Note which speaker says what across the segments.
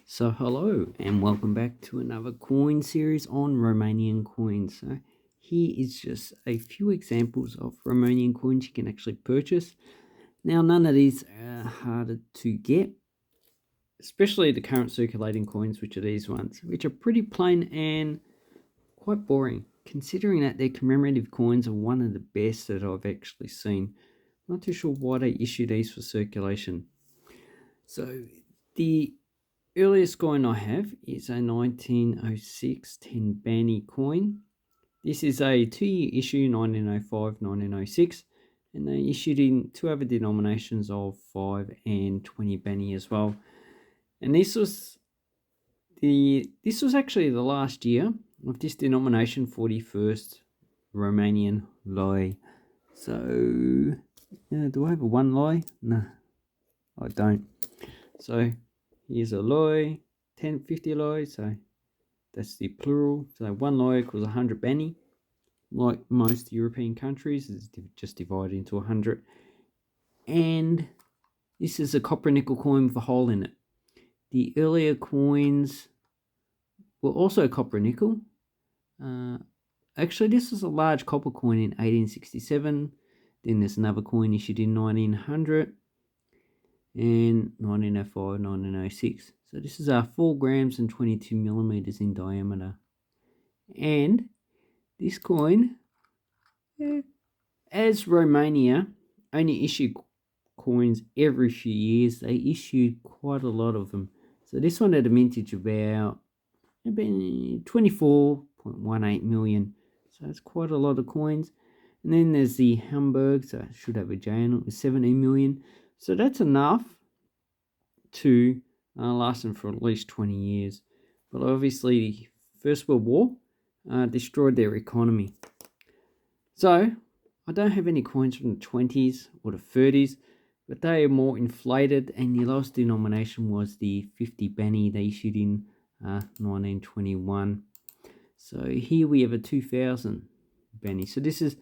Speaker 1: So hello and welcome back to another coin series on Romanian coins. So here is just a few examples of Romanian coins you can actually purchase. Now none of these are harder to get, especially the current circulating coins, which are these ones, which are pretty plain and quite boring, considering that their commemorative coins are one of the best that I've actually seen. Not too sure why they issue these for circulation. So the earliest coin I have is a 1906 10 Banny coin. This is a 2-year issue, 1905, 1906, and they issued in two other denominations of 5 and 20 Banny as well. And this was actually the last year of this denomination, 41st Romanian lei. So, do I have a 1 lei? No, I don't. So here's a lei, 10, 50 lei, so that's the plural. So 1 lei equals 100 Banny. Like most European countries, it's just divided into 100. And this is a copper nickel coin with a hole in it. The earlier coins were also copper nickel. Actually, this was a large copper coin in 1867. Then there's another coin issued in 1900 and 1905, 1906. So this is 4 grams and 22 millimeters in diameter. And this coin, as Romania only issued coins every few years, they issued quite a lot of them. So this one had a mintage about 24.18 million. So that's quite a lot of coins. And then there's the Hamburg, so it should have a J in it, with 17 million. So that's enough to last them for at least 20 years. But obviously, the First World War destroyed their economy. So I don't have any coins from the 20s or the 30s, but they are more inflated, and the lowest denomination was the 50 Banny they issued in 1921. So here we have a 2000 Banny. So this is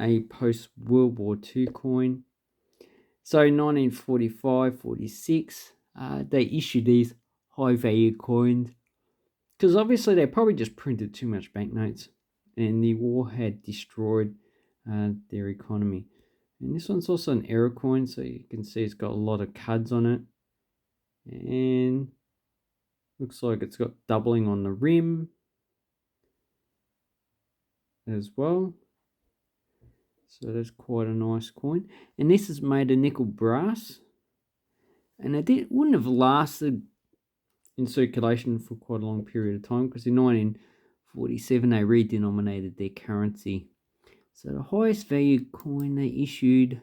Speaker 1: a post-World War II coin. So 1945, 46, they issued these high-value coins because obviously they probably just printed too much banknotes, and the war had destroyed their economy. And this one's also an error coin, so you can see it's got a lot of cuds on it, and looks like it's got doubling on the rim as well. So that's quite a nice coin. And this is made of nickel brass, and it wouldn't have lasted in circulation for quite a long period of time, because in 1947 they redenominated their currency. So the highest value coin they issued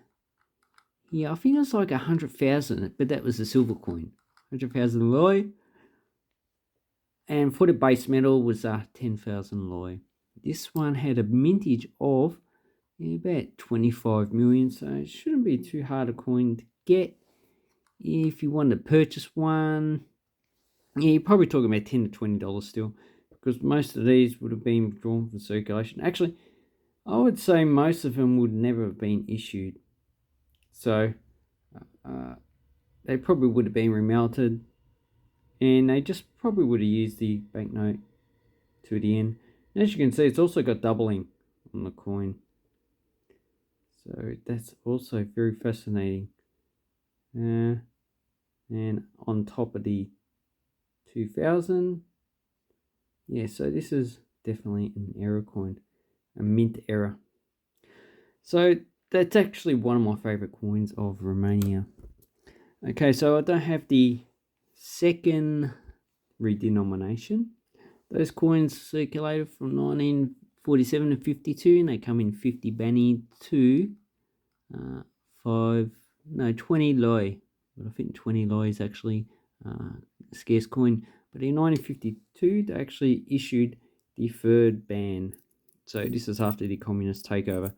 Speaker 1: here, I think it was like 100,000, but that was a silver coin, 100,000 lei. And for the base metal was 10,000 lei. This one had a mintage of about 25 million, so it shouldn't be too hard a coin to get. If you want to purchase one, yeah, you're probably talking about $10 to $20 still, because most of these would have been withdrawn from circulation. Actually, I would say most of them would never have been issued. So they probably would have been remelted, and they just probably would have used the banknote to the end. And as you can see, it's also got doubling on the coin. So that's also very fascinating. And on top of the 2000, yeah, so this is definitely an error coin, a mint error. So that's actually one of my favorite coins of Romania. Okay, so I don't have the second redenomination. Those coins circulated from 1947 to 52, and they come in 50 Banny to 20 lei. But I think 20 lei is actually a scarce coin. But in 1952, they actually issued the third ban. So this is after the communist takeover.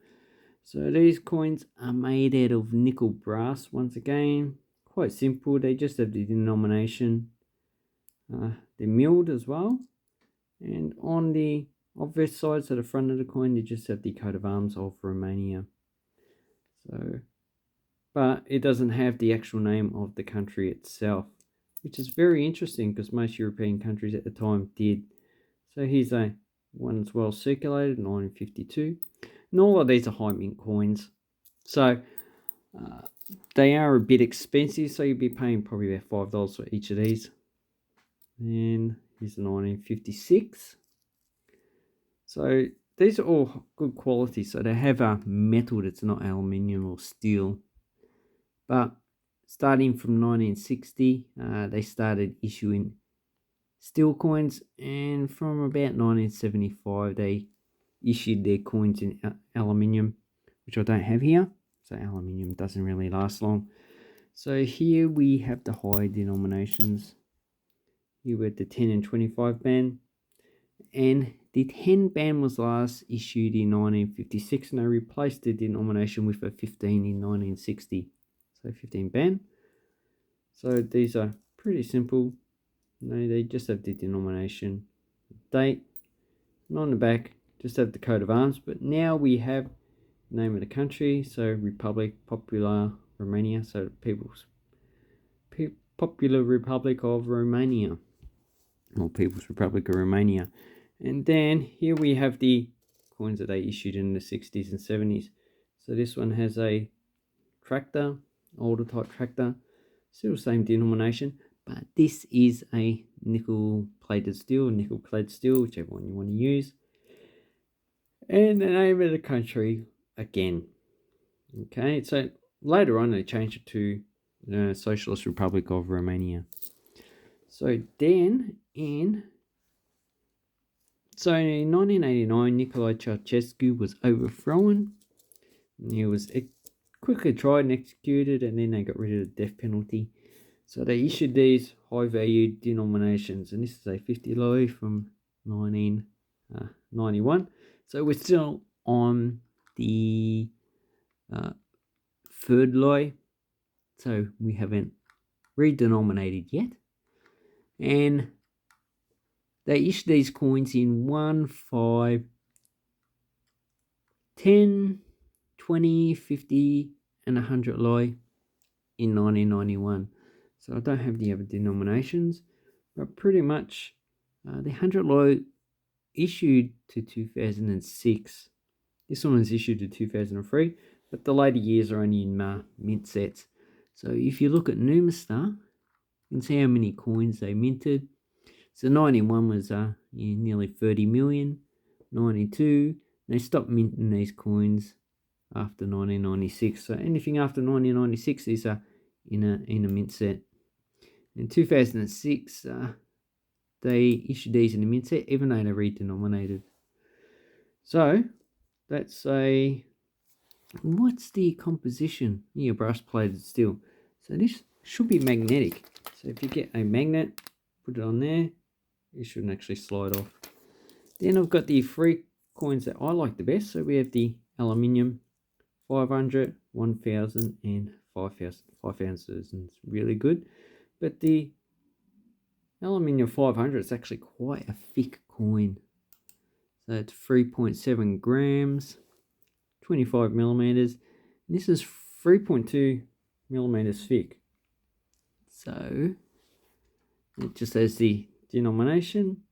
Speaker 1: So these coins are made out of nickel brass once again. Quite simple. They just have the denomination. They're milled as well. And on the obvious sides of the front of the coin, they just have the coat of arms of Romania. So, but it doesn't have the actual name of the country itself. which is very interesting because most European countries at the time did. So here's a one that's well circulated, 1952. And all of these are high mint coins. So they are a bit expensive, so you'll be paying probably about $5 for each of these. And here's the 1956. So these are all good quality. So they have a metal that's not aluminium or steel. But starting from 1960, they started issuing steel coins, and from about 1975, they issued their coins in aluminium, which I don't have here. So aluminium doesn't really last long. So here we have the high denominations. Here we have the 10 and 25 band. And the 10 band was last issued in 1956, and they replaced the denomination with a 15 in 1960. So 15 band. So these are pretty simple. No, they just have the denomination, date, and on the back just have the coat of arms. But now we have the name of the country, so Republic Popular Romania, so People's Popular Republic of Romania, or People's Republic of Romania. And then here we have the coins that they issued in the 60s and 70s. So this one has a tractor, older type tractor, still same denomination, but this is a nickel plated steel, nickel clad steel, whichever one you want to use. And the name of the country again. Okay, so later on they changed it to the Socialist Republic of Romania. So then in 1989, Nicolae Ceausescu was overthrown. He was quickly tried and executed, and then they got rid of the death penalty. So they issued these high value denominations, and this is a 50 lei from 1991. So we're still on the third lei, so we haven't redenominated yet. And they issued these coins in 1, 5, 10, 20, 50, and 100 lei in 1991. So I don't have the other denominations, but pretty much the 100 lei issued to 2006. This one was issued to 2003, but the later years are only in mint sets. So if you look at Numistar, you can see how many coins they minted. So 91 was nearly 30 million. 92, they stopped minting these coins after 1996. So anything after 1996 is in a mint set. In 2006, they issued these in a mint set, even though they're redenominated. So that's what's the composition? Yeah, brass plated steel. So this should be magnetic. So if you get a magnet, put it on there, it shouldn't actually slide off. Then I've got the three coins that I like the best. So we have the aluminium 500, 1000, and 5000. 5000 is really good. But the aluminium 500 is actually quite a thick coin. So it's 3.7 grams, 25 millimeters. And this is 3.2 millimeters thick. So it just has the denomination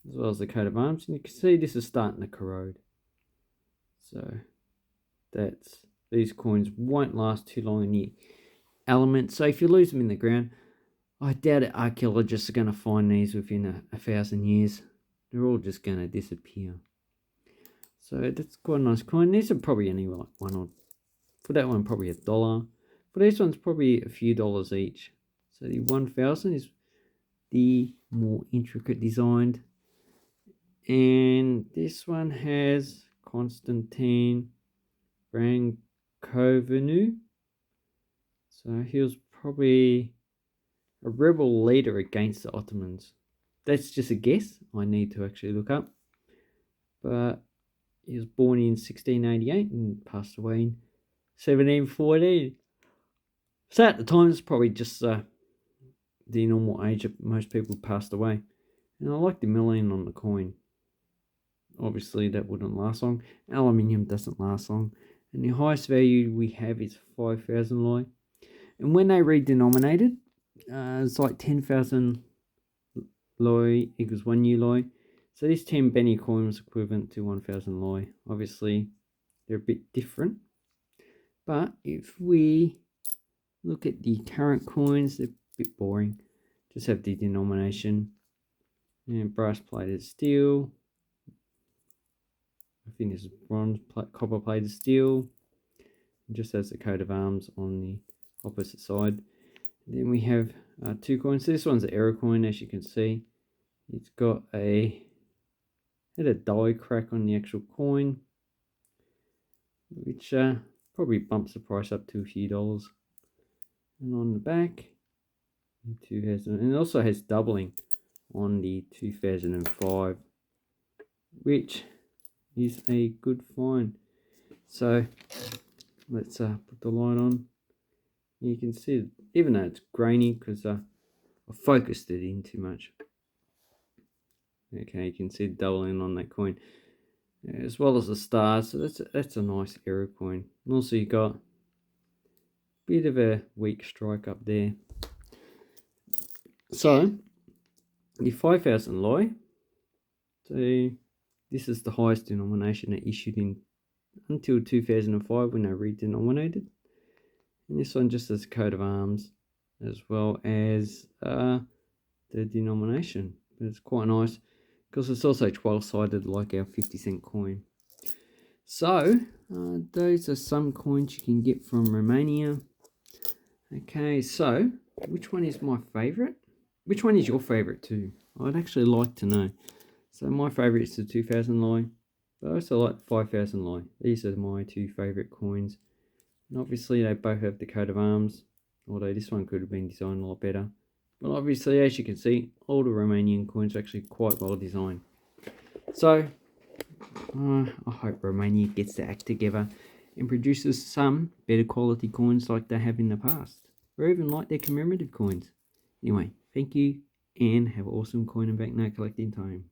Speaker 1: as well as the coat of arms. And you can see this is starting to corrode. So these coins won't last too long in the element. So if you lose them in the ground, I doubt it archaeologists are going to find these within 1,000 years. They're all just going to disappear. So that's quite a nice coin. These are probably only like one or, for that one probably $1. For this one's probably a few dollars each. So the 1000 is the more intricate designed. And this one has Constantine Brâncoveanu. So he was probably a rebel leader against the Ottomans. That's just a guess. I need to actually look up. But he was born in 1688 and passed away in 1714. So at the time, it's probably just the normal age that most people passed away. And I like the milling on the coin. Obviously, that wouldn't last long. Aluminium doesn't last long. And the highest value we have is 5000 lei. And when they redenominated, It's like 10,000 loi equals 1 new loi. So this 10 penny coin was equivalent to 1,000 loi. Obviously, they're a bit different. But if we look at the current coins, they're a bit boring. Just have the denomination. And brass plated steel. I think this is bronze, copper plated steel. Just has the coat of arms on the opposite side. Then we have 2 coins. So this one's an error coin, as you can see. It's got had a die crack on the actual coin, which probably bumps the price up to a few dollars. And on the back, and it also has doubling on the 2005, which is a good find. So let's put the light on. You can see, even though it's grainy, because I focused it in too much. Okay, you can see doubling on that coin, as well as the stars. So that's a nice error coin. And also you got a bit of a weak strike up there. So the 5,000 loi. So this is the highest denomination that issued in until 2005 when they redenominated. And this one just has a coat of arms as well as the denomination. But it's quite nice because it's also 12-sided like our 50-cent coin. So those are some coins you can get from Romania. Okay, so which one is my favorite? Which one is your favorite too? I'd actually like to know. So my favorite is the 2,000 loi, but I also like 5,000 loi. These are my 2 favorite coins. And obviously they both have the coat of arms, although this one could have been designed a lot better. But obviously, as you can see, all the Romanian coins are actually quite well designed. So I hope Romania gets their act together and produces some better quality coins like they have in the past, or even like their commemorative coins. Anyway, thank you and have an awesome coin and banknote collecting time.